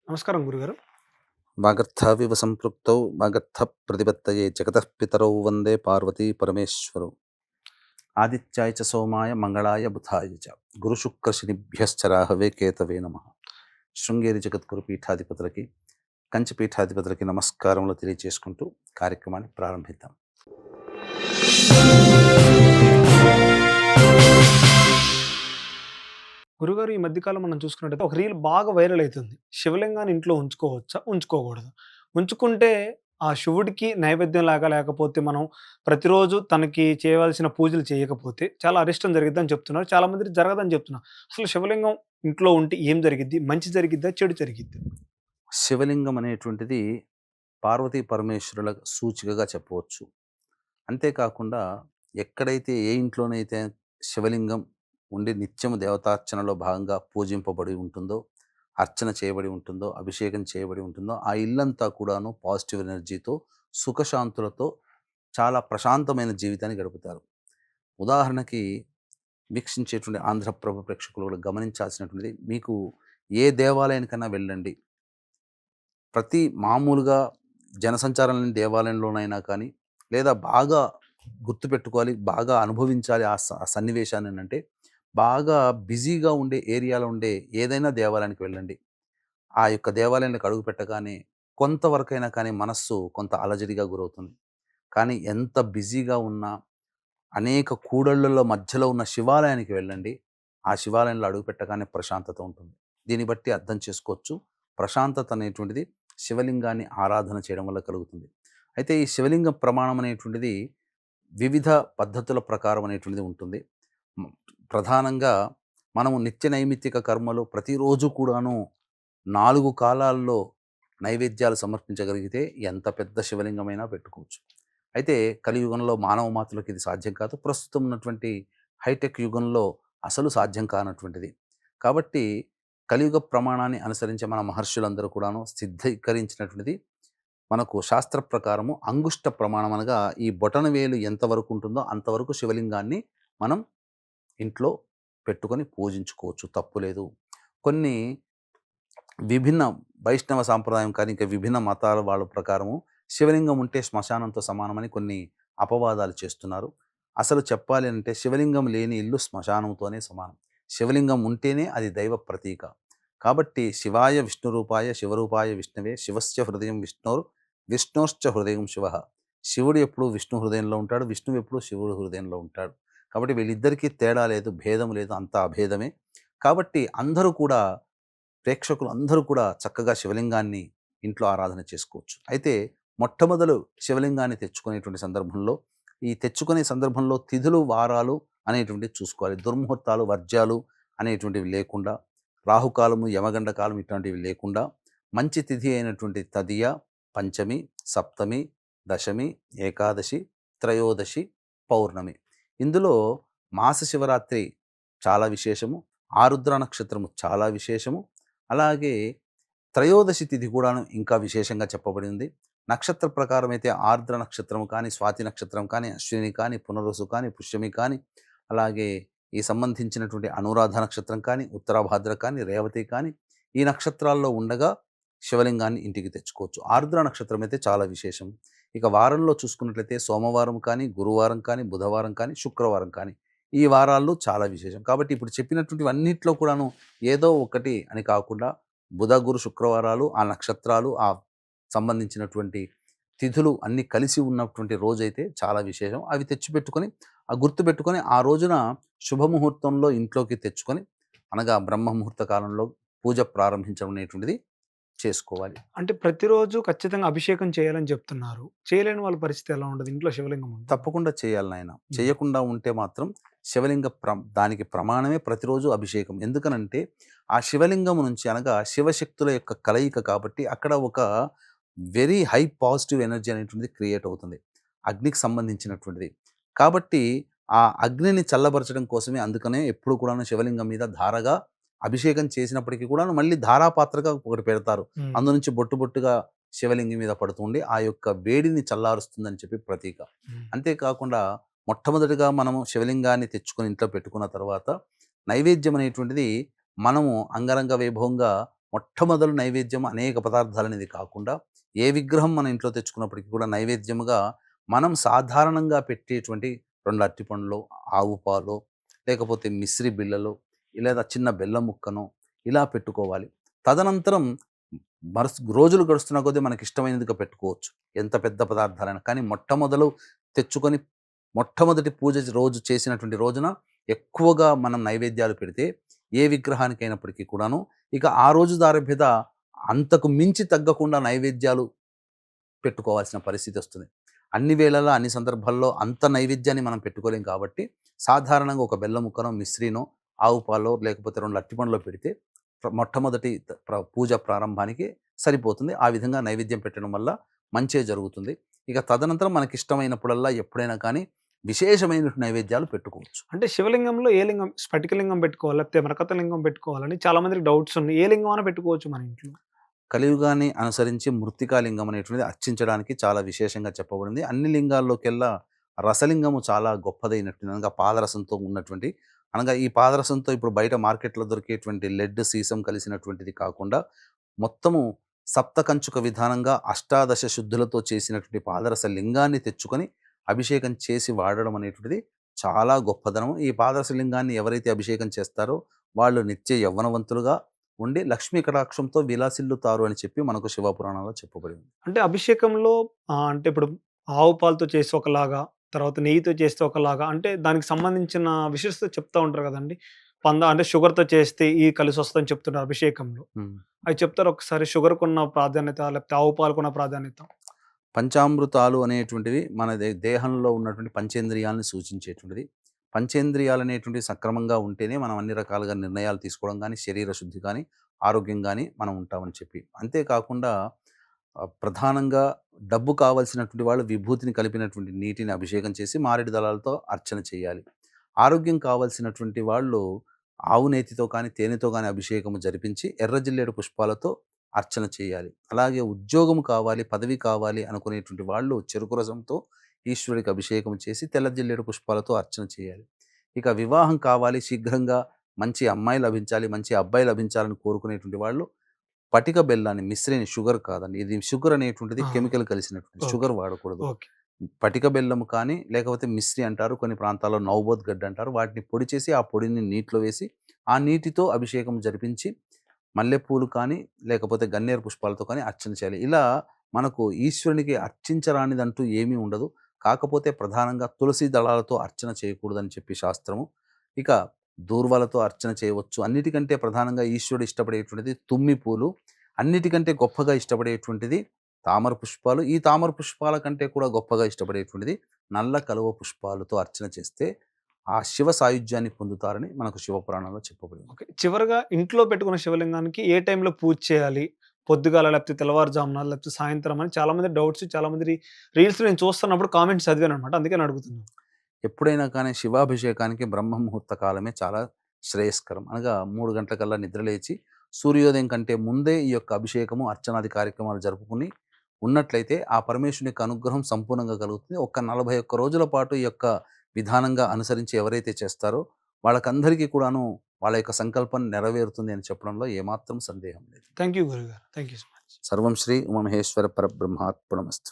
నమస్కారం గురుగారు. వాగర్థావివ సంపృక్తౌ వాగర్థప్రతిపత్తయే జగతః పితరౌ వందే పార్వతీ పరమేశ్వరౌ. ఆదిత్యాయ చ సోమాయ మంగళాయ బుధాయ చ గురుశుక్రశనిభ్యశ్చ రాహవే కేతవే నమః. శృంగేరి జగద్గురు పీఠాధిపతులకి, కంచి పీఠాధిపతులకి నమస్కారములు తెలియజేసుకుంటూ కార్యక్రమాన్ని ప్రారంభిద్దాం. గురుగారు ఈ మధ్య కాలం మనం చూసుకున్నట్టయితే ఒక రీల్ బాగా వైరల్ అయితుంది. శివలింగాన్ని ఇంట్లో ఉంచుకోవచ్చా? ఉంచుకోకూడదా? ఉంచుకుంటే ఆ శివుడికి నైవేద్యంలాగా లేకపోతే మనం ప్రతిరోజు తనకి చేయవలసిన పూజలు చేయకపోతే చాలా అరిష్టం జరిగిద్దని చెప్తున్నారు. చాలామంది జరగదని చెప్తున్నారు. అసలు శివలింగం ఇంట్లో ఉంటే ఏం జరిగిద్ది? మంచి జరిగిద్దా? చెడు జరిగిద్దా? శివలింగం అనేటువంటిది పార్వతీ పరమేశ్వరుల సూచికగా చెప్పవచ్చు. అంతేకాకుండా ఎక్కడైతే ఏ ఇంట్లోనైతే శివలింగం ఉండి నిత్యము దేవతార్చనలో భాగంగా పూజింపబడి ఉంటుందో, అర్చన చేయబడి ఉంటుందో, అభిషేకం చేయబడి ఉంటుందో, ఆ ఇల్లంతా కూడాను పాజిటివ్ ఎనర్జీతో, సుఖశాంతులతో చాలా ప్రశాంతమైన జీవితాన్ని గడుపుతారు. ఉదాహరణకి వీక్షించేటువంటి ఆంధ్రప్రభ ప్రేక్షకులు కూడా గమనించాల్సినటువంటిది, మీకు ఏ దేవాలయానికన్నా వెళ్ళండి. ప్రతి మామూలుగా జనసంచారం లేని దేవాలయంలోనైనా కానీ, లేదా బాగా గుర్తుపెట్టుకోవాలి, బాగా అనుభవించాలి ఆ సన్నివేశాన్ని అంటే, బాగా బిజీగా ఉండే ఏరియాలో ఉండే ఏదైనా దేవాలయానికి వెళ్ళండి. ఆ యొక్క దేవాలయంలోకి అడుగుపెట్టగానే కొంతవరకైనా కానీ మనస్సు కొంత అలజడిగా గురవుతుంది. కానీ ఎంత బిజీగా ఉన్నా, అనేక కూడళ్లలో మధ్యలో ఉన్న శివాలయానికి వెళ్ళండి. ఆ శివాలయంలో అడుగుపెట్టగానే ప్రశాంతత ఉంటుంది. దీన్ని బట్టి అర్థం చేసుకోవచ్చు. ప్రశాంతత అనేటువంటిది శివలింగాన్ని ఆరాధన చేయడం వల్ల కలుగుతుంది. అయితే ఈ శివలింగ ప్రమాణం అనేటువంటిది వివిధ పద్ధతుల ప్రకారం అనేటువంటిది ఉంటుంది. హ్మ్. ప్రధానంగా మనము నిత్య నైమిత్తిక కర్మలు ప్రతిరోజు కూడాను 4 కాలాల్లో నైవేద్యాలు సమర్పించగలిగితే ఎంత పెద్ద శివలింగమైనా పెట్టుకోవచ్చు. అయితే కలియుగంలో మానవ మాతృలకు ఇది సాధ్యం కాదు. ప్రస్తుతం ఉన్నటువంటి హైటెక్ యుగంలో అసలు సాధ్యం కానటువంటిది. కాబట్టి కలియుగ ప్రమాణాన్ని అనుసరించే మన మహర్షులందరూ కూడాను సిద్ధీకరించినటువంటిది మనకు శాస్త్ర ప్రకారము అంగుష్ట ప్రమాణం అనగా ఈ బొటనవేలు ఎంతవరకు ఉంటుందో అంతవరకు శివలింగాన్ని మనం ఇంట్లో పెట్టుకొని పూజించుకోవచ్చు. తప్పు లేదు. కొన్ని విభిన్న వైష్ణవ సాంప్రదాయం కానీ, ఇంకా విభిన్న మతాల వాళ్ళ ప్రకారము శివలింగం ఉంటే శ్మశానంతో సమానమని కొన్ని అపవాదాలు చేస్తున్నారు. అసలు చెప్పాలి అంటే శివలింగం లేని ఇల్లు శ్మశానంతోనే సమానం. శివలింగం ఉంటేనే అది దైవ ప్రతీక. కాబట్టి శివాయ విష్ణురూపాయ శివరూపాయ విష్ణవే శివస్య హృదయం విష్ణోర్ విష్ణోశ్చ హృదయం శివః. శివుడు ఎప్పుడు విష్ణు హృదయంలో ఉంటాడు. విష్ణువు ఎప్పుడు శివుడు హృదయంలో ఉంటాడు. కాబట్టి వీళ్ళిద్దరికీ తేడా లేదు, భేదం లేదు. అంతా అభేదమే. కాబట్టి అందరూ కూడా ప్రేక్షకులు అందరూ కూడా చక్కగా శివలింగాన్ని ఇంట్లో ఆరాధన చేసుకోవచ్చు. అయితే మొట్టమొదలు శివలింగాన్ని తెచ్చుకునేటువంటి సందర్భంలో, ఈ తెచ్చుకునే సందర్భంలో తిథులు, వారాలు అనేటువంటివి చూసుకోవాలి. దుర్ముహూర్తాలు, వర్జ్యాలు అనేటువంటివి లేకుండా, రాహుకాలము, యమగండ కాలం ఇట్లాంటివి లేకుండా, మంచి తిథి అయినటువంటి తదియ, పంచమి, సప్తమి, దశమి, ఏకాదశి, త్రయోదశి, పౌర్ణమి. ఇందులో మాస శివరాత్రి చాలా విశేషము. ఆరుద్ర నక్షత్రము చాలా విశేషము. అలాగే త్రయోదశి తిథి కూడాను ఇంకా విశేషంగా చెప్పబడి ఉంది. నక్షత్ర ప్రకారం అయితే ఆర్ద్ర నక్షత్రం కానీ, స్వాతి నక్షత్రం కానీ, అశ్విని కానీ, పునరుసు కానీ, పుష్యమి కానీ, అలాగే ఈ సంబంధించినటువంటి అనురాధ నక్షత్రం కానీ, ఉత్తరాభాద్ర కానీ, రేవతి కానీ, ఈ నక్షత్రాల్లో ఉండగా శివలింగాన్ని ఇంటికి తెచ్చుకోవచ్చు. ఆర్ద్ర నక్షత్రం అయితే చాలా విశేషం. ఇక వారంలో చూసుకున్నట్లయితే సోమవారం కానీ, గురువారం కానీ, బుధవారం కానీ, శుక్రవారం కానీ, ఈ వారాల్లో చాలా విశేషం. కాబట్టి ఇప్పుడు చెప్పినటువంటివన్నిట్లో కూడాను ఏదో ఒకటి అని కాకుండా బుధ, గురు, శుక్రవారాలు, ఆ నక్షత్రాలు, ఆ సంబంధించినటువంటి తిథులు అన్నీ కలిసి ఉన్నటువంటి రోజైతే చాలా విశేషం. అవి తెచ్చిపెట్టుకొని, గుర్తుపెట్టుకొని ఆ రోజున శుభముహూర్తంలో ఇంట్లోకి తెచ్చుకొని, అనగా బ్రహ్మ ముహూర్త కాలంలో పూజ ప్రారంభించడం అనేటువంటిది చేసుకోవాలి. అంటే ప్రతిరోజు ఖచ్చితంగా అభిషేకం చేయాలని చెప్తున్నారు. చేయలేని వాళ్ళ పరిస్థితి ఎలా ఉండదు? ఇంట్లో శివలింగం ఉంటే? తప్పకుండా చేయాలి నాయన. హ్మ్. చేయకుండా ఉంటే మాత్రం శివలింగ దానికి ప్రమాణమే ప్రతిరోజు అభిషేకం. ఎందుకనంటే, ఆ శివలింగం నుంచి అనగా శివశక్తుల యొక్క కలయిక కాబట్టి అక్కడ ఒక వెరీ హై పాజిటివ్ ఎనర్జీ అనేటువంటిది క్రియేట్ అవుతుంది. అగ్నికి సంబంధించినటువంటిది. కాబట్టి ఆ అగ్నిని చల్లబరచడం కోసమే అందుకనే ఎప్పుడు కూడాను శివలింగం మీద ధారగా అభిషేకం చేసినప్పటికీ కూడాను మళ్ళీ ధారాపాత్రగా ఒకటి పెడతారు. హ్మ్. అందు నుంచి బొట్టు బొట్టుగా శివలింగం మీద పడుతుండి ఆ యొక్క వేడిని చల్లారుస్తుందని చెప్పి ప్రతీక. హ్మ్. అంతేకాకుండా మొట్టమొదటిగా మనము శివలింగాన్ని తెచ్చుకొని ఇంట్లో పెట్టుకున్న తర్వాత నైవేద్యం అనేటువంటిది మనము అంగరంగ వైభవంగా మొట్టమొదలు నైవేద్యం అనేక పదార్థాలనేది కాకుండా ఏ విగ్రహం మన ఇంట్లో తెచ్చుకున్నప్పటికీ కూడా నైవేద్యముగా మనం సాధారణంగా పెట్టేటువంటి 2 అరటిపండ్లో, ఆవు పాలో, లేకపోతే మిశ్రి బిళ్ళలో, లేదా చిన్న బెల్లం ముక్కనో ఇలా పెట్టుకోవాలి. తదనంతరం రోజులు గడుస్తున్న కొద్దీ మనకిష్టమైనదిగా పెట్టుకోవచ్చు. ఎంత పెద్ద పదార్థాలైనా. కానీ మొట్టమొదలు తెచ్చుకొని మొట్టమొదటి పూజ రోజు చేసినటువంటి రోజున ఎక్కువగా మనం నైవేద్యాలు పెడితే ఏ విగ్రహానికైనప్పటికీ కూడాను ఇక ఆ రోజు దారభ్యత అంతకు మించి తగ్గకుండా నైవేద్యాలు పెట్టుకోవాల్సిన పరిస్థితి వస్తుంది. అన్ని వేళలా, అన్ని సందర్భాల్లో అంత నైవేద్యాన్ని మనం పెట్టుకోలేం కాబట్టి సాధారణంగా ఒక బెల్లం ముక్కనో, మిశ్రీనో, ఆవు పాలో లేకపోతే 2 అరటిపండ్లో పెడితే మొట్టమొదటి పూజ ప్రారంభానికి సరిపోతుంది. ఆ విధంగా నైవేద్యం పెట్టడం వల్ల మంచే జరుగుతుంది. ఇక తదనంతరం మనకిష్టమైనప్పుడల్లా ఎప్పుడైనా కానీ విశేషమైన నైవేద్యాలు పెట్టుకోవచ్చు. అంటే శివలింగంలో ఏ లింగం, స్ఫటికలింగం పెట్టుకోవాలా? లేకపోతే మరకత లింగం పెట్టుకోవాలని చాలా మందికి డౌట్స్ ఉన్నాయి. ఏ లింగం అయినా పెట్టుకోవచ్చు మన ఇంట్లో. కలియుగాన్ని అనుసరించి మృత్తికా లింగం అనేటువంటిది అర్చించడానికి చాలా విశేషంగా చెప్పబడింది. అన్ని లింగాల్లోకెల్లా రసలింగము చాలా గొప్పదైనటువంటి అనగా పాదరసంతో ఉన్నటువంటి అనగా ఈ పాదరసంతో ఇప్పుడు బయట మార్కెట్‌లో దొరికేటువంటి లెడ్, సీసం కలిసినటువంటిది కాకుండా మొత్తము సప్తకంచుక విధానంగా అష్టాదశ శుద్ధులతో చేసినటువంటి పాదరస లింగాన్ని తెచ్చుకొని అభిషేకం చేసి వాడడం అనేటువంటిది చాలా గొప్పదనము. ఈ పాదరస లింగాన్ని ఎవరైతే అభిషేకం చేస్తారో వాళ్ళు నిత్య యవ్వనవంతులుగా ఉండి లక్ష్మీ కటాక్షంతో విలాసిల్లుతారు అని చెప్పి మనకు శివపురాణంలో చెప్పబడి ఉంది. అంటే అభిషేకంలో అంటే ఇప్పుడు ఆవు పాలతో చేస్తే ఒకలాగా, తర్వాత నెయ్యితో చేస్తే ఒకలాగా, అంటే దానికి సంబంధించిన విశిష్టత చెప్తా ఉంటారు గదండీ! అంటే షుగర్‌తో చేస్తే ఈ కలిసొస్తదని చెప్తుంటారు అభిషేకంలో. హ్మ్. అవి చెప్తారా ఒకసారి, షుగర్‌కున్న ప్రాధాన్యత, లేకపోతే ఆవు పాలకున్న ప్రాధాన్యత? పంచామృతాలు అనేటువంటివి మన దేహంలో ఉన్నటువంటి పంచేంద్రియాలను సూచించేటువంటిది. పంచేంద్రియాలనేటువంటివి సక్రమంగా ఉంటేనే మనం అన్ని రకాలుగా నిర్ణయాలు తీసుకోవడం గానీ, శరీర శుద్ధి కానీ, ఆరోగ్యం గానీ మనం ఉంటామని చెప్పి. అంతేకాకుండా ప్రధానంగా డబ్బు కావాల్సినటువంటి వాళ్ళు విభూతిని కలిపినటువంటి నీటిని అభిషేకం చేసి మారేడు దళాలతో అర్చన చేయాలి. ఆరోగ్యం కావాల్సినటువంటి వాళ్ళు ఆవు నేతితో కానీ, తేనెతో కానీ అభిషేకము జరిపించి ఎర్ర జిల్లేడు పుష్పాలతో అర్చన చేయాలి. అలాగే ఉద్యోగం కావాలి, పదవి కావాలి అనుకునేటువంటి వాళ్ళు చెరుకు రసంతో ఈశ్వరుడికి అభిషేకం చేసి తెల్ల జిల్లేడు పుష్పాలతో అర్చన చేయాలి. ఇక వివాహం కావాలి, శీఘ్రంగా మంచి అమ్మాయి లభించాలి, మంచి అబ్బాయి లభించాలని కోరుకునేటువంటి వాళ్ళు పటిక బెల్లాన్ని, మిశ్రిని, షుగర్ కాదండి. ఇది షుగర్ అనేటువంటిది ఆ! కెమికల్ కలిసినటువంటి ఓకే. షుగర్ వాడకూడదు. ఓకే. పటిక బెల్లము కానీ, లేకపోతే మిశ్రి అంటారు. కొన్ని ప్రాంతాల్లో నౌబోత్ గడ్డ అంటారు. వాటిని పొడి చేసి, ఆ పొడిని నీటిలో వేసి, ఆ నీటితో అభిషేకం జరిపించి, మల్లెపూలు కానీ, లేకపోతే గన్నేరు పుష్పాలతో కానీ అర్చన చేయాలి. ఇలా మనకు ఈశ్వరునికి అర్చించరానిదంటూ ఏమీ ఉండదు. కాకపోతే ప్రధానంగా తులసి దళాలతో అర్చన చేయకూడదని చెప్పి శాస్త్రము. ఇక దూర్వాలతో అర్చన చేయవచ్చు. అన్నిటికంటే ప్రధానంగా ఈశ్వరుడు ఇష్టపడేటువంటిది తుమ్మి పూలు. అన్నిటికంటే గొప్పగా ఇష్టపడేటువంటిది తామర పుష్పాలు. ఈ తామర పుష్పాల కంటే కూడా గొప్పగా ఇష్టపడేటువంటిది నల్ల కలువ పుష్పాలతో అర్చన చేస్తే ఆ శివ సాయుధ్యాన్ని పొందుతారని మనకు శివపురాణంలో చెప్పబడింది. ఓకే. చివరగా ఇంట్లో పెట్టుకున్న శివలింగానికి ఏ టైంలో పూజ చేయాలి? పొద్దుగాల, లేకపోతే తెల్లవారుజామున, లేకపోతే సాయంత్రం అని చాలామంది డౌట్స్, చాలామంది రీల్స్ నేను చూస్తున్నప్పుడు కామెంట్స్ చదివాననమాట. అందుకని అడుగుతున్నాను. ఎప్పుడైనా కానీ శివాభిషేకానికి బ్రహ్మ ముహూర్త కాలమే చాలా శ్రేయస్కరం. అనగా 3 గంటలకల్లా నిద్రలేచి సూర్యోదయం కంటే ముందే ఈ యొక్క అభిషేకము, అర్చనాది కార్యక్రమాలు జరుపుకొని ఉన్నట్లయితే ఆ పరమేశ్వరుని యొక్క అనుగ్రహం సంపూర్ణంగా కలుగుతుంది. ఒక్క 41 రోజుల పాటు ఈ యొక్క విధానంగా అనుసరించి ఎవరైతే చేస్తారో వాళ్ళకందరికీ కూడాను వాళ్ళ యొక్క సంకల్పం నెరవేరుతుంది అని చెప్పడంలో ఏమాత్రం సందేహం లేదు. థాంక్ యూ గురుగారు. Thank you so much. సర్వం శ్రీ ఉమామహేశ్వర పరబ్రహ్మార్పణమస్తు.